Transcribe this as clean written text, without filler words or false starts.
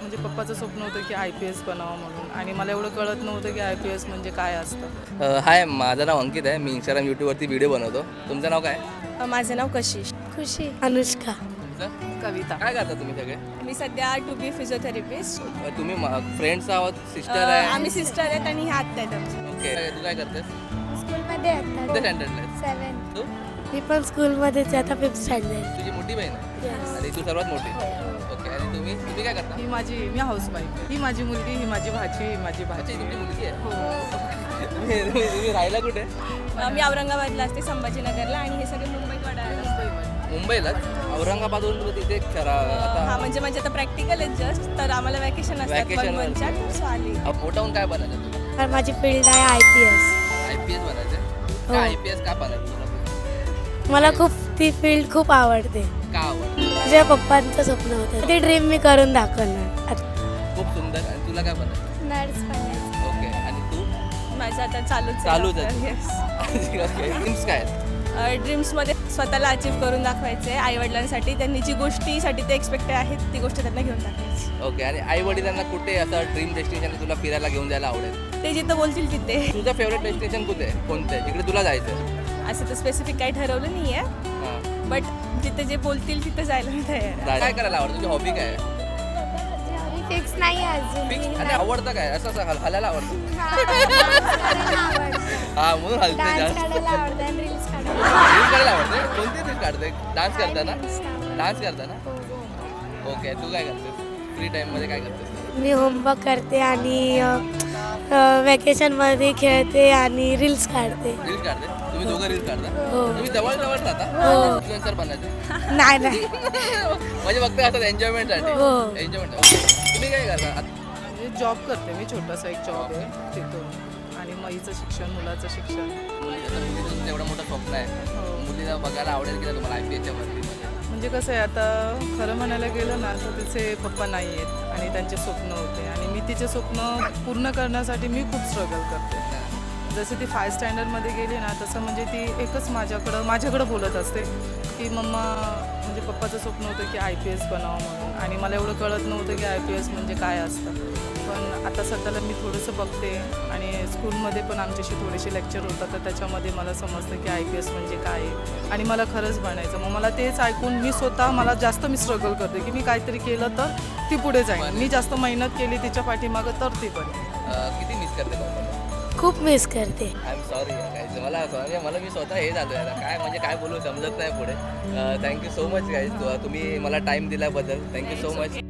म्हणजे पप्पाचं स्वप्न होतं की IPS बनावं म्हणून आणि मला एवढं कळत नव्हतं की IPS म्हणजे काय असतं. हाय, माझं नाव अंकित आहे. मी इंस्टाग्राम यूट्यूबवरती व्हिडिओ बनवतो. तुमचं नाव काय? माझं नाव कशिश. खुशी अनुष्का तुमचं कविता. काय करता तुम्ही सगळे? मी सध्या टू बी फिजिओथेरपिस्ट. तुम्ही फ्रेंड्स आहोत, सिस्टर आहे? आम्ही सिस्टर आहेत आणि ह्या आत्या आहेत आमच्या. ओके, तू काय करतेस? स्कूलमध्ये कुठे आता स्टँडर्डला आहेस? 7 तू मी पण स्कूलमध्येच आहे, आता 5th स्टँडर्ड. तुझी मोठी बहीण आहे Yes. आणि तू सर्वात मोठी. ओके, आणि तुम्ही काय करता? मी हाऊसवाईफ. ही माझी मुलगी, ही माझी भाची, ही माझी अच्छा, भाची. ही तुमची मुलगी आहे. हो. तुम्ही राहायला कुठे? मी औरंगाबादला असते, संभाजीनगरला, आणि हे सगळे मुंबईत वडाळ्याला असतात. मुंबईलाच. औरंगाबादवरून तुला तिथे हा आता म्हणजे आता प्रॅक्टिकल आहे जस्ट, तर आम्हाला वॅकेशन असतात Vacation वर. सो आली. मोठा होऊन काय बनायचं तुला? तर माझी फील्ड आहे IPS. IPS बनायचं. हो. का IPS का बनायचं तुला? मला खूप ती फील्ड खूप आवडते. का आवडतं? माझ्या पप्पांचं स्वप्न होतं, ते ड्रीम मी करून दाखवणार. खूप सुंदर. आणि तुला काय बनायचं? नर्स बनायचं. ओके, आणि तू? माझं आता चालूच चालूच आहे. आहे. ओके, ड्रीम्स काय आहेत? ड्रीम्समध्ये स्वतःला अचीव्ह करून दाखवायचं आहे. आईवडिलांसाठी त्यांनी जी गोष्टीसाठी ते एक्सपेक्ट आहेत ती गोष्ट त्यांना घेऊन दाखवायची. ओके, आणि आई वडिलांना कुठे असं ड्रीम डेस्टिनेशन तुला फिरायला घेऊन जायला आवडेल? ते जिथं बोलतील तिथे. तुझं फेवरेट डेस्टिनेशन कुठे आहे? कोणतं आहे जिकडे तुला जायचं आहे? असं तर स्पेसिफिक काही ठरवलं नाही आहे, हां. बट जिथे जे बोलतील तिथे जायला मी तयार आहे. काय करायला आवडतं? तुझी हॉबी काय आहे? फिक्स नाही अजून. फिक्स आणि आवडतं काय? असं हलायला आवडतं. हा, म्हणून हलते डान्स जास्त. काढायला आवडतं आणि रील्स काढायला. रील्स काढायला आवडते. कोणती रील्स काढते? डान्स करताना? डान्स करताना? ओके, तू काय करतेस फ्री टाईममध्ये? काय करतेस? मी होमवर्क करते आणि वॅकेशनमध्ये खेळते आणि रील्स काढते. रील्स काढते. तुम्ही दोघं रील्स काढता? हो. तुम्ही जवळ जवळ राहता? हो. इन्फ्लुएन्सर बनायचं नाही नाही. म्हणजे फक्त असं एन्जॉयमेंटसाठी. हो. एन्जॉयमेंट. ओके, तुम्ही काय करता? म्हणजे जॉब करते मी, छोटासा एक जॉब आहे तिथून. आणि मईचं शिक्षण, मुलाचं शिक्षण. मुलीचं तुमचं एवढं मोठं स्वप्न आहे. हो. मुलीला बघायला आवडेल की नाही तुम्हाला IPSच्या भरतीमध्ये? म्हणजे कसं आहे, आता खरं म्हणायला गेलं ना तर तिचे पप्पा नाही आहेत आणि त्यांचे स्वप्न होते आणि मी तिचे स्वप्न पूर्ण करण्यासाठी मी खूप स्ट्रगल करते. जसे ती 5th स्टँडर्डमध्ये गेली ना, तसं म्हणजे ती एकच माझ्याकडं बोलत असते की मम्मा, म्हणजे पप्पाचं स्वप्न होतं की IPS बनावं म्हणून आणि मला एवढं कळत नव्हतं की IPS म्हणजे काय असतं. पण आता सध्याला मी थोडंसं बघते आणि स्कूलमध्ये पण आमच्याशी थोडेसे लेक्चर होतात, तर त्याच्यामध्ये मला समजतं की IPS म्हणजे काय आहे आणि मला खरंच बनायचं. मग मला तेच ऐकून मला जास्त स्ट्रगल करते की मी काहीतरी केलं तर ती पुढे जाईल. मी जास्त मेहनत केली तिच्या पाठीमागं तर ती पण. किती मिस करते मम्मीला? खूप मिस करते. I am sorry guys. मला मी स्वतः हे झालो आहे काय, म्हणजे काय बोलू समजत नाही पुढे. थँक्यू सो मच गाईज, तुम्ही मला टाईम दिल्याबद्दल. Thank you so much.